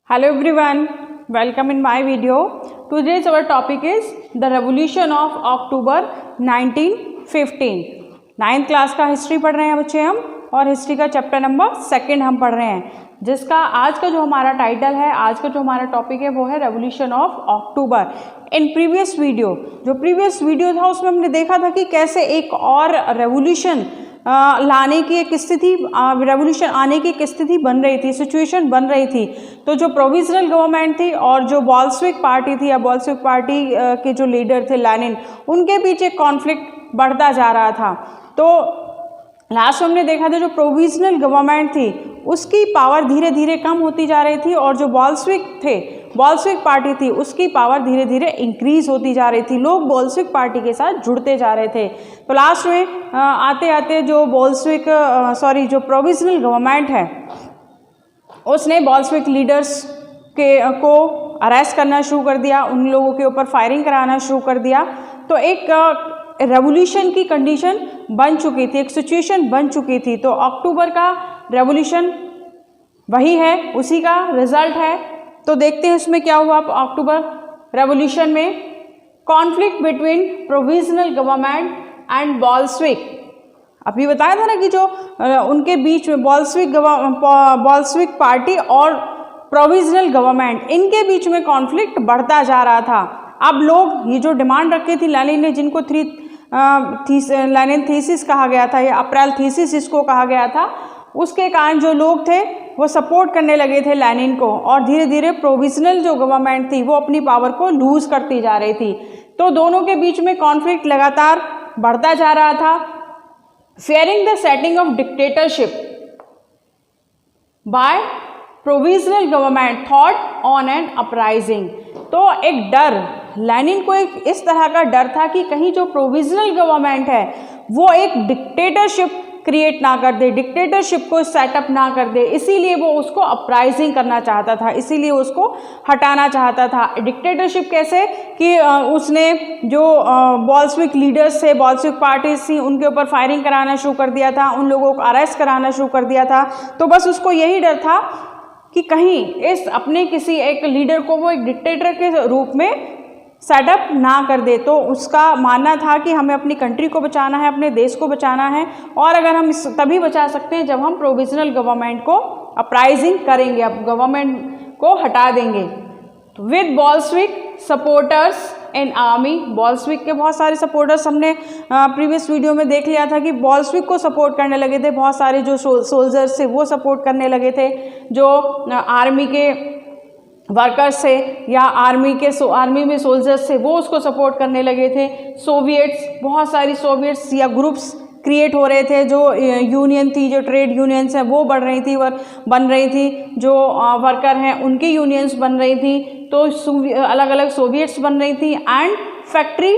Hello everyone, welcome in my video. Today's our topic is the Revolution of October 1915. 9th class का history पढ़ रहे हैं बच्चे हम, और हिस्ट्री का चैप्टर नंबर 2 हम पढ़ रहे हैं, जिसका आज का जो हमारा टाइटल है, आज का जो हमारा टॉपिक है वो है revolution of October. In previous video, जो प्रीवियस वीडियो था उसमें हमने देखा था कि कैसे एक और रेवोल्यूशन लाने की एक स्थिति, रेवोल्यूशन आने की एक स्थिति बन रही थी, सिचुएशन बन रही थी। तो जो प्रोविजनल गवर्नमेंट थी और जो बोल्शेविक पार्टी थी या बोल्शेविक पार्टी के जो लीडर थे लेनिन, उनके बीच एक कॉन्फ्लिक्ट बढ़ता जा रहा था। तो लास्ट में हमने देखा था जो प्रोविजनल गवर्नमेंट थी उसकी पावर धीरे धीरे कम होती जा रही थी, और जो बोल्शेविक पार्टी थी उसकी पावर धीरे धीरे इंक्रीज होती जा रही थी। लोग बोल्शेविक पार्टी के साथ जुड़ते जा रहे थे। तो लास्ट में आते आते जो जो प्रोविजनल गवर्नमेंट है उसने बोल्शेविक लीडर्स को अरेस्ट करना शुरू कर दिया, उन लोगों के ऊपर फायरिंग कराना शुरू कर दिया। तो एक रेवोल्यूशन की कंडीशन बन चुकी थी, एक सिचुएशन बन चुकी थी। तो अक्टूबर का रेवोल्यूशन वही है, उसी का रिजल्ट है। तो देखते हैं इसमें क्या हुआ। अक्टूबर रेवोल्यूशन में conflict between provisional government and Bolshevik, अभी बताया था ना कि जो उनके बीच में बोल्शेविक पार्टी और प्रोविजनल गवर्नमेंट, इनके बीच में कॉन्फ्लिक्ट बढ़ता जा रहा था। अब लोग ये जो डिमांड रखी थी लेनिन ने, जिनको लेनिन थीसिस कहा गया था या अप्रैल थीसिस इसको कहा गया था, उसके कारण जो लोग थे वो सपोर्ट करने लगे थे लेनिन को, और धीरे धीरे प्रोविजनल जो गवर्नमेंट थी वो अपनी पावर को लूज करती जा रही थी। तो दोनों के बीच में कॉन्फ्लिक्ट लगातार बढ़ता जा रहा था। Fearing the setting of dictatorship by provisional government thought on an uprising. तो एक डर, लेनिन को एक इस तरह का डर था कि कहीं जो प्रोविजनल गवर्नमेंट है वो एक डिक्टेटरशिप क्रिएट ना कर दे, डिक्टेटरशिप को सेटअप ना कर दे, इसीलिए वो उसको अपराइजिंग करना चाहता था, इसीलिए उसको हटाना चाहता था। डिक्टेटरशिप कैसे कि उसने जो बोल्शेविक लीडर्स थे, बोल्शेविक पार्टीज थी, उनके ऊपर फायरिंग कराना शुरू कर दिया था, उन लोगों को अरेस्ट कराना शुरू कर दिया था। तो बस उसको यही डर था कि कहीं इस अपने किसी एक लीडर को वो एक डिक्टेटर के रूप में सेटअप ना कर दे। तो उसका मानना था कि हमें अपनी कंट्री को बचाना है, अपने देश को बचाना है, और अगर हम तभी बचा सकते हैं जब हम प्रोविजनल गवर्नमेंट को अपराइजिंग करेंगे, अब गवर्नमेंट को हटा देंगे। With Bolshevik supporters in army, Bolshevik के बहुत सारे सपोर्टर्स हमने प्रीवियस वीडियो में देख लिया था कि बोल्शेविक को सपोर्ट करने लगे थे। बहुत सारे जो सोल्जर्स थे वो सपोर्ट करने लगे थे, जो आर्मी के वर्कर्स थे या आर्मी में सोल्जर्स थे वो उसको सपोर्ट करने लगे थे। सोवियट्स, बहुत सारी सोवियट्स या ग्रुप्स क्रिएट हो रहे थे, जो यूनियन थी, जो ट्रेड यूनियंस हैं वो बन रही थी, जो वर्कर हैं उनकी यूनियंस बन रही थी, तो अलग अलग सोवियट्स बन रही थी, एंड फैक्ट्री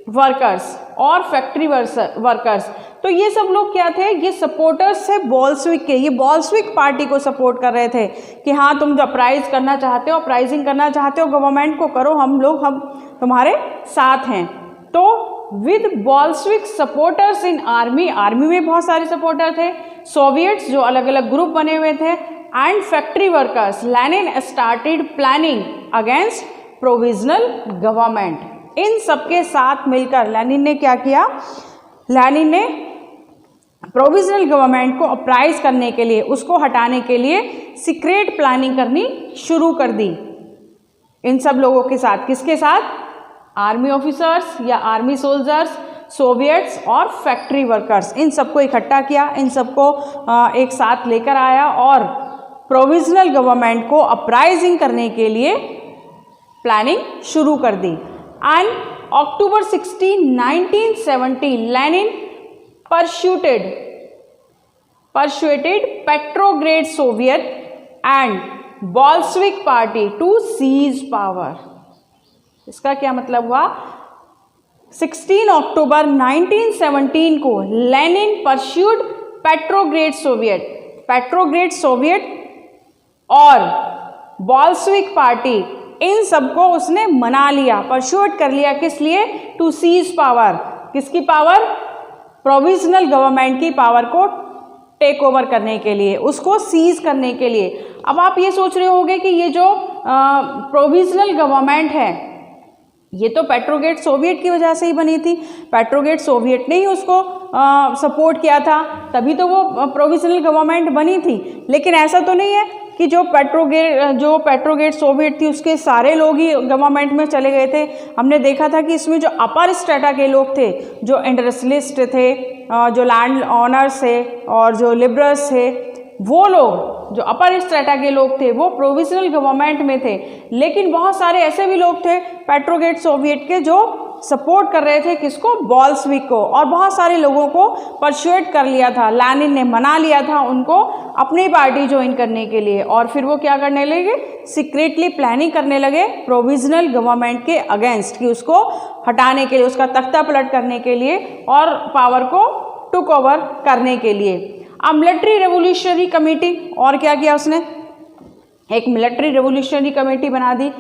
वर्कर्स और फैक्ट्री वर्कर्स। तो ये सब लोग क्या थे, ये सपोर्टर्स थे बोल्शेविक के, ये बोल्शेविक पार्टी को सपोर्ट कर रहे थे कि हाँ तुम जो अपराइजिंग करना चाहते हो गवर्नमेंट को करो, हम तुम्हारे साथ हैं। तो with Bolshevik supporters in army में बहुत सारे सपोर्टर थे, सोवियट्स जो अलग अलग ग्रुप बने हुए थे, and factory workers, Lenin started planning against provisional government. इन सबके साथ मिलकर लेनिन ने क्या किया, लेनिन ने प्रोविजनल गवर्नमेंट को अपराइज करने के लिए, उसको हटाने के लिए सीक्रेट प्लानिंग करनी शुरू कर दी इन सब लोगों के साथ। किसके साथ? आर्मी ऑफिसर्स या आर्मी सोल्जर्स, सोवियट्स और फैक्ट्री वर्कर्स। इन सबको इकट्ठा किया, इन सबको एक साथ लेकर आया और प्रोविजनल गवर्नमेंट को अपराइजिंग करने के लिए प्लानिंग शुरू कर दी। And October 16, 1917, Lenin persuaded Petrograd Soviet and Bolshevik Party to seize power. इसका क्या मतलब हुआ? 16 अक्टूबर 1917 को लेनिन परस्यूड पेट्रोग्रेड सोवियत और बोल्शेविक पार्टी, इन सबको उसने मना लिया, परस्यूट कर लिया। किस लिए? To seize power. किसकी पावर? प्रोविजनल गवर्नमेंट की पावर को टेक ओवर करने के लिए, उसको सीज करने के लिए। अब आप ये सोच रहे होंगे कि ये जो प्रोविजनल गवर्नमेंट है ये तो पेट्रोगेट सोवियत की वजह से ही बनी थी, पेट्रोगेट सोवियत ने ही उसको सपोर्ट किया था, तभी तो वो प्रोविजनल गवर्नमेंट बनी थी। लेकिन ऐसा तो नहीं है कि जो पेट्रोगेट सोवियत थी उसके सारे लोग ही गवर्नमेंट में चले गए थे। हमने देखा था कि इसमें जो अपर स्ट्रेटा के लोग थे, जो इंडस्ट्रियलिस्ट थे, जो लैंड ऑनर्स थे और जो लिबरल्स थे, वो लोग जो अपर स्ट्रेटा के लोग थे वो प्रोविजनल गवर्नमेंट में थे। लेकिन बहुत सारे ऐसे भी लोग थे पेट्रोगेट सोवियत के जो सपोर्ट कर रहे थे किसको, बोल्शेविक को, और बहुत सारे लोगों को परसुएट कर लिया था, लेनिन ने मना लिया था उनको अपनी पार्टी ज्वाइन करने के लिए। और फिर वो क्या करने लगे, सीक्रेटली प्लानिंग करने लगे प्रोविजनल गवर्नमेंट के अगेंस्ट, कि उसको हटाने के लिए, उसका तख्ता पलट करने के लिए और पावर को टुक ओवर करने के लिए। मिलिट्री रेवोल्यूशनरी कमेटी, और क्या किया उसने, एक मिलिट्री रेवोल्यूशनरी कमेटी बना दी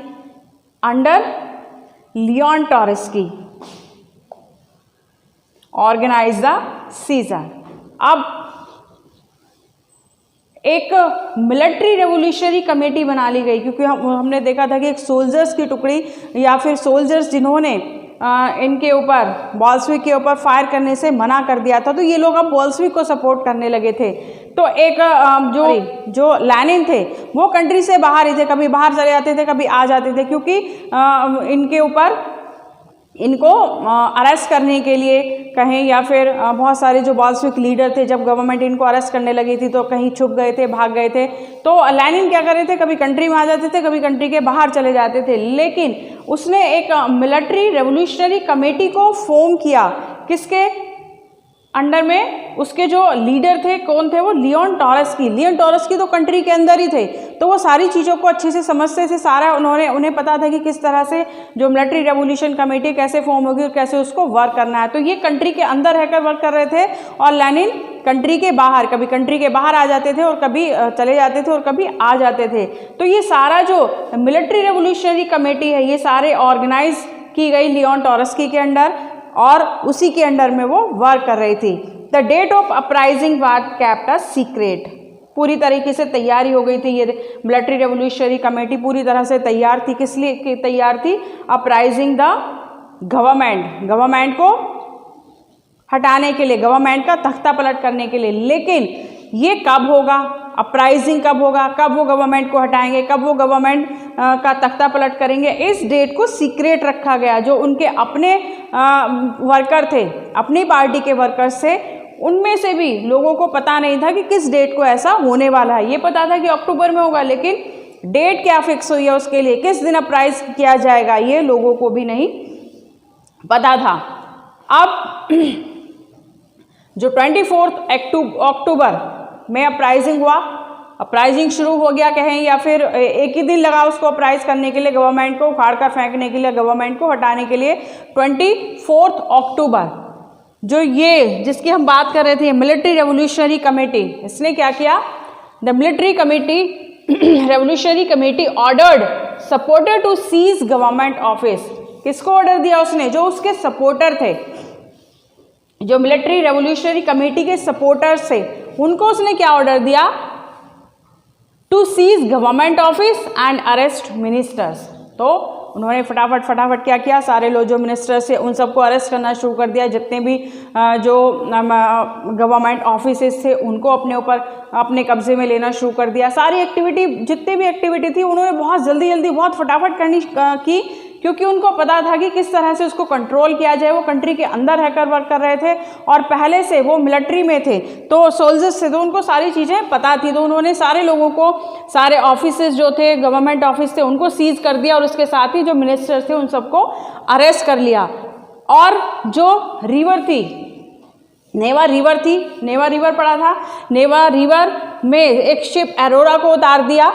under Leon Trotsky, organise the seizure. अब एक मिलिट्री रेवोल्यूशनरी कमेटी बना ली गई, क्योंकि हमने देखा था कि एक सोल्जर्स की टुकड़ी या फिर सोल्जर्स जिन्होंने इनके ऊपर बोल्शेविक के ऊपर फायर करने से मना कर दिया था, तो ये लोग अब बोल्शेविक को सपोर्ट करने लगे थे। तो एक जो लेनिन थे वो कंट्री से बाहर ही थे, कभी बाहर चले जाते थे, कभी आ जाते थे, क्योंकि इनके ऊपर इनको अरेस्ट करने के लिए कहें, या फिर बहुत सारे जो बोल्शेविक लीडर थे, जब गवर्नमेंट इनको अरेस्ट करने लगी थी तो कहीं छुप गए थे, भाग गए थे। तो लेनिन क्या कर रहे थे, कभी कंट्री में आ जाते थे, कभी कंट्री के बाहर चले जाते थे। लेकिन उसने एक मिलिट्री रेवोल्यूशनरी कमेटी को फॉर्म किया, किसके अंडर में, उसके जो लीडर थे कौन थे वो, लियोन टॉरेस्की। लियोन टॉरेस्की तो कंट्री के अंदर ही थे, तो वो सारी चीज़ों को अच्छे से समझते थे, सारा उन्हें पता था कि किस तरह से जो मिलिट्री रेवोल्यूशन कमेटी कैसे फॉर्म होगी और कैसे उसको वर्क करना है। तो ये कंट्री के अंदर रहकर वर्क कर रहे थे, और लेनिन कंट्री के बाहर, कभी कंट्री के बाहर आ जाते थे और कभी चले जाते थे और कभी आ जाते थे। तो ये सारा जो मिलिट्री रेवोल्यूशनरी कमेटी है ये सारे ऑर्गेनाइज की गई लियोन टॉरेस्की के अंडर, और उसी के अंडर में वो वर्क कर रही थी। The date of uprising was kept a secret. पूरी तरीके से तैयारी हो गई थी, ये मिलिट्री रेवोल्यूशनरी कमेटी पूरी तरह से तैयार थी। किस लिए तैयार थी, अपराइजिंग द गवर्नमेंट को हटाने के लिए, गवर्नमेंट का तख्ता पलट करने के लिए। लेकिन ये कब होगा, अपराइजिंग कब होगा, कब वो गवर्नमेंट को हटाएंगे, कब वो गवर्नमेंट का तख्ता पलट करेंगे, इस डेट को सीक्रेट रखा गया। जो उनके अपने वर्कर थे, अपनी पार्टी के वर्कर्स थे, उनमें से भी लोगों को पता नहीं था कि किस डेट को ऐसा होने वाला है। ये पता था कि अक्टूबर में होगा, लेकिन डेट क्या फिक्स हुई है उसके लिए, किस दिन अपराइज किया जाएगा, ये लोगों को भी नहीं पता था। अब जो 24 अक्टूबर में अपराइजिंग हुआ, अपराइजिंग शुरू हो गया कहें, या फिर एक ही दिन लगा उसको अपराइज करने के लिए, गवर्नमेंट को उखाड़ कर फेंकने के लिए, गवर्नमेंट को हटाने के लिए। 24 अक्टूबर जो ये जिसकी हम बात कर रहे थे मिलिट्री रेवोल्यूशनरी कमेटी, इसने क्या किया, the military committee revolutionary committee ordered supporter to seize government office. किसको ऑर्डर दिया उसने, जो उसके सपोर्टर थे, जो मिलिट्री रेवोल्यूशनरी कमेटी के सपोर्टर्स थे, उनको उसने क्या ऑर्डर दिया, to seize government office and arrest ministers. तो उन्होंने फटाफट क्या किया, सारे लोग जो मिनिस्टर्स थे उन सबको अरेस्ट करना शुरू कर दिया। जितने भी जो गवर्नमेंट ऑफिसेस थे उनको अपने ऊपर अपने कब्जे में लेना शुरू कर दिया। सारी एक्टिविटी, जितनी भी एक्टिविटी थी उन्होंने बहुत जल्दी बहुत फटाफट करनी की, क्योंकि उनको पता था कि किस तरह से उसको कंट्रोल किया जाए। वो कंट्री के अंदर रहकर वर्क कर रहे थे और पहले से वो मिलिट्री में थे, तो सोल्जर्स थे, तो उनको सारी चीज़ें पता थी। तो उन्होंने सारे लोगों को, सारे ऑफिसेज जो थे, गवर्नमेंट ऑफिस थे, उनको सीज कर दिया, और उसके साथ ही जो मिनिस्टर्स थे उन सबको अरेस्ट कर लिया। और जो रिवर थी, नेवा रिवर थी, नेवा रिवर पड़ा था, नेवा रिवर में एक शिप एरोरा को उतार दिया,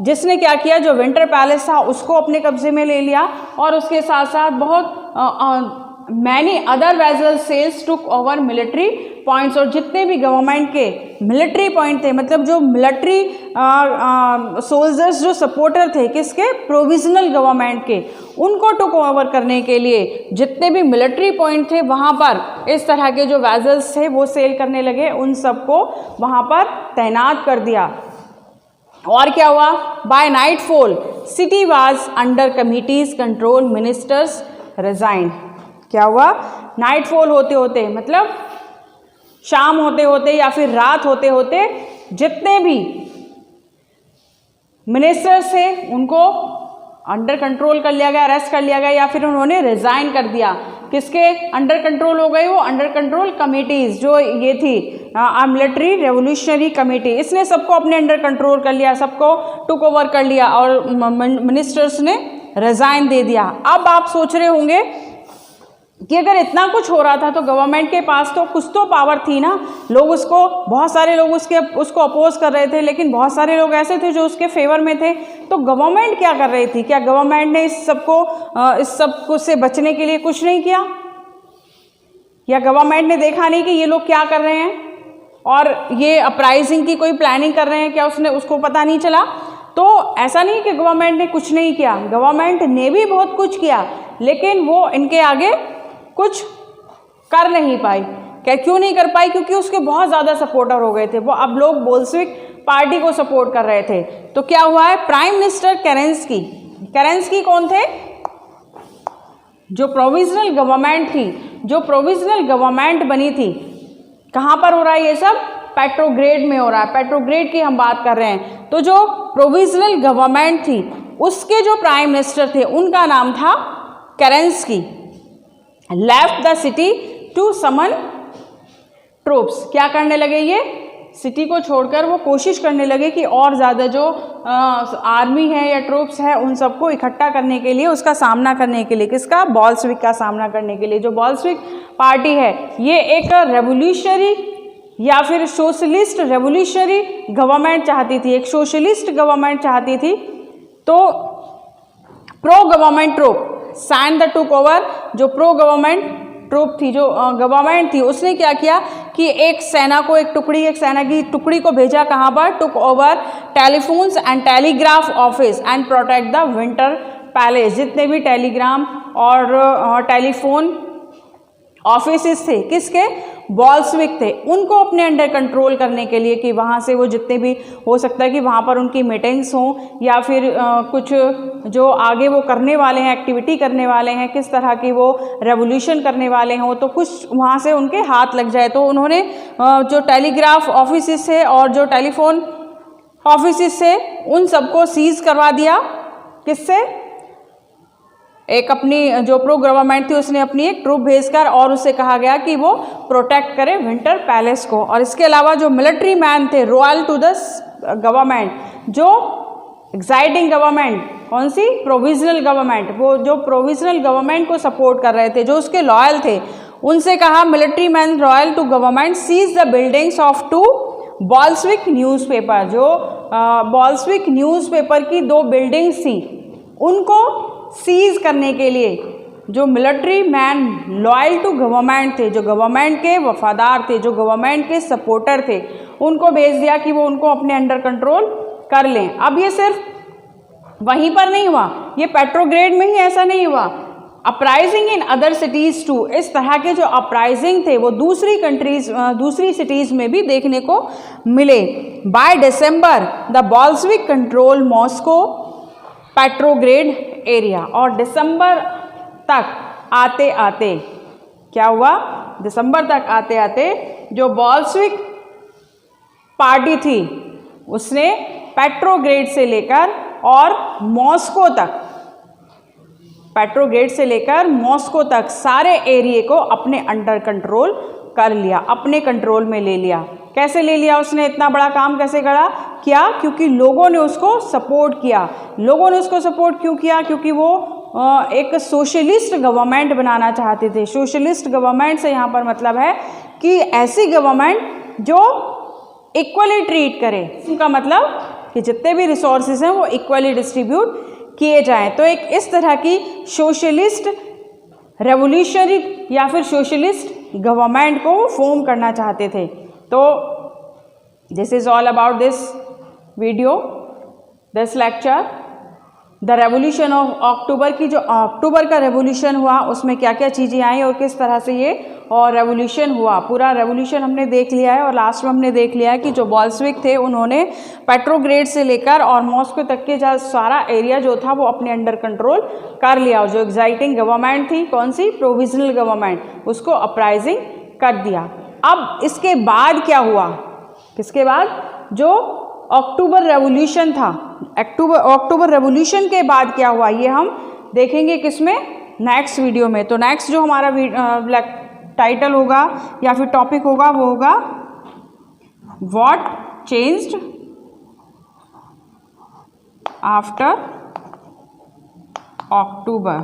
जिसने क्या किया, जो विंटर पैलेस था उसको अपने कब्जे में ले लिया, और उसके साथ साथ बहुत many other vessels took over military points. और जितने भी गवर्नमेंट के मिलिट्री पॉइंट थे, मतलब जो मिलिट्री सोल्जर्स जो सपोर्टर थे किसके, प्रोविजनल गवर्नमेंट के, उनको टुक ओवर करने के लिए जितने भी मिलिट्री पॉइंट थे वहाँ पर इस तरह के जो वेजल्स थे वो सेल करने लगे, उन सबको वहाँ पर तैनात कर दिया। और क्या हुआ, by nightfall city was under committees control, ministers resign. क्या हुआ, नाइटफॉल होते होते मतलब शाम होते होते या फिर रात होते होते जितने भी मिनिस्टर्स थे उनको अंडर कंट्रोल कर लिया गया, अरेस्ट कर लिया गया, या फिर उन्होंने रिजाइन कर दिया। किसके अंडर कंट्रोल हो गई, वो अंडर कंट्रोल कमिटीज जो ये थी मिलिट्री रेवोल्यूशनरी कमेटी, इसने सबको अपने अंडर कंट्रोल कर लिया, सबको टुक ओवर कर लिया और मिनिस्टर्स ने रिजाइन दे दिया। अब आप सोच रहे होंगे कि अगर इतना कुछ हो रहा था तो गवर्नमेंट के पास तो कुछ तो पावर थी ना, लोग उसको, बहुत सारे लोग उसको अपोज कर रहे थे, लेकिन बहुत सारे लोग ऐसे थे जो उसके फेवर में थे। तो गवर्नमेंट क्या कर रही थी, क्या गवर्नमेंट ने इस सब से बचने के लिए कुछ नहीं किया, या गवर्नमेंट ने देखा नहीं कि ये लोग क्या कर रहे हैं और ये अपराइजिंग की कोई प्लानिंग कर रहे हैं, क्या उसको पता नहीं चला? तो ऐसा नहीं कि गवर्नमेंट ने कुछ नहीं किया, गवर्नमेंट ने भी बहुत कुछ किया, लेकिन वो इनके आगे कुछ कर नहीं पाई। क्या क्यों नहीं कर पाई? क्योंकि उसके बहुत ज़्यादा सपोर्टर हो गए थे, वो अब लोग बोल्शेविक पार्टी को सपोर्ट कर रहे थे। तो क्या हुआ है, प्राइम मिनिस्टर केरेंस्की कौन थे, जो प्रोविजनल गवर्नमेंट थी, जो प्रोविजनल गवर्नमेंट बनी थी, कहाँ पर हो रहा है ये सब, पेट्रोग्रेड में हो रहा है, पेट्रोग्रेड की हम बात कर रहे हैं। तो जो प्रोविजनल गवर्नमेंट थी उसके जो प्राइम मिनिस्टर थे उनका नाम था Kerensky. Left the city to summon troops, क्या करने लगे, ये सिटी को छोड़कर वो कोशिश करने लगे कि और ज़्यादा जो आर्मी है या ट्रूप्स है उन सबको इकट्ठा करने के लिए, उसका सामना करने के लिए, किसका, बोल्शेविक का सामना करने के लिए। जो बोल्शेविक पार्टी है ये एक रेवोल्यूशनरी या फिर सोशलिस्ट रेवोल्यूशनरी गवर्नमेंट चाहती थी, एक सोशलिस्ट गवर्नमेंट चाहती थी। तो pro government troop send the took over, जो प्रो गवर्नमेंट ट्रूप थी, जो गवर्नमेंट थी, उसने क्या किया कि एक सेना की टुकड़ी को भेजा कहाँ पर, took over telephones and telegraph office and protect the winter palace. जितने भी टेलीग्राम और टेलीफोन ऑफिसेस थे किसके, बोल्शेविक थे, उनको अपने अंडर कंट्रोल करने के लिए कि वहाँ से वो जितने भी हो सकता है कि वहाँ पर उनकी मीटिंग्स हों या फिर कुछ जो आगे वो करने वाले हैं, एक्टिविटी करने वाले हैं, किस तरह की वो रेवोल्यूशन करने वाले हों, तो कुछ वहाँ से उनके हाथ लग जाए। तो उन्होंने जो टेलीग्राफ ऑफिसेस है और जो टेलीफोन ऑफिसेस है उन सबको सीज करवा दिया। किससे, एक अपनी जो प्रो गवर्नमेंट थी उसने अपनी एक ट्रूप भेजकर, और उससे कहा गया कि वो प्रोटेक्ट करे विंटर पैलेस को। और इसके अलावा जो मिलिट्री मैन थे, रॉयल टू द गवर्नमेंट, जो एग्जाइटिंग गवर्नमेंट, कौन सी, प्रोविजनल गवर्नमेंट, वो जो प्रोविजनल गवर्नमेंट को सपोर्ट कर रहे थे, जो उसके लॉयल थे, उनसे कहा military man loyal to government seize the buildings of 2 Bolshevik newspaper. जो बोल्शेविक न्यूज़पेपर की 2 बिल्डिंग्स थी उनको सीज करने के लिए जो military man loyal to government थे, जो गवर्नमेंट के वफादार थे, जो गवर्नमेंट के सपोर्टर थे, उनको भेज दिया कि वो उनको अपने अंडर कंट्रोल कर लें। अब ये सिर्फ वहीं पर नहीं हुआ, ये पेट्रोग्रेड में ही ऐसा नहीं हुआ, uprising in other cities too. इस तरह के जो अपराइजिंग थे वो दूसरी सिटीज़ में भी देखने को मिले। By December the Bolshevik control Moscow Petrograd area. और दिसंबर तक आते आते क्या हुआ, दिसंबर तक आते आते जो बोल्शेविक पार्टी थी उसने पेट्रोग्रेड से लेकर और मॉस्को तक, पेट्रोग्रेड से लेकर मॉस्को तक सारे एरिया को अपने अंडर कंट्रोल कर लिया, अपने कंट्रोल में ले लिया। कैसे ले लिया उसने, इतना बड़ा काम कैसे करा किया, क्योंकि लोगों ने उसको सपोर्ट किया। लोगों ने उसको सपोर्ट क्यों किया, क्योंकि वो एक सोशलिस्ट गवर्नमेंट बनाना चाहते थे। सोशलिस्ट गवर्नमेंट से यहाँ पर मतलब है कि ऐसी गवर्नमेंट जो इक्वली ट्रीट करे, इसका मतलब कि जितने भी रिसोर्सेज हैं वो इक्वली डिस्ट्रीब्यूट किए जाएं। तो एक इस तरह की सोशलिस्ट रेवोल्यूशनरी या फिर सोशलिस्ट गवर्नमेंट को फॉर्म करना चाहते थे। तो this is all about this video, this lecture. The revolution of October की जो अक्टूबर का रेवोल्यूशन हुआ उसमें क्या क्या चीज़ें आई और किस तरह से ये और रेवोल्यूशन हुआ, पूरा रेवोल्यूशन हमने देख लिया है। और लास्ट में हमने देख लिया है कि जो बोल्शेविक थे उन्होंने पेट्रोग्रेड से लेकर और मॉस्को तक के जो सारा एरिया जो था वो अपने अंडर कंट्रोल कर लिया। और जो एग्जाइटिंग गवर्नमेंट थी, कौन सी, प्रोविजनल गवर्नमेंट, उसको अपराइजिंग कर दिया। अब इसके बाद क्या हुआ, किसके बाद, जो अक्टूबर रेवोल्यूशन था, अक्टूबर रेवोल्यूशन के बाद क्या हुआ ये हम देखेंगे किसमें, नेक्स्ट वीडियो में। तो नेक्स्ट जो हमारा टाइटल होगा या फिर टॉपिक होगा वो होगा व्हाट चेंज्ड आफ्टर अक्टूबर,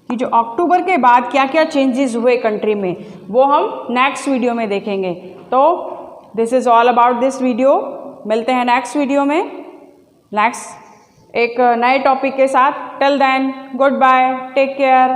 कि जो अक्टूबर के बाद क्या क्या चेंजेस हुए कंट्री में वो हम नेक्स्ट वीडियो में देखेंगे। तो this is all about this video. मिलते हैं नेक्स्ट वीडियो में, नेक्स्ट एक नए टॉपिक के साथ। Till then goodbye, take care.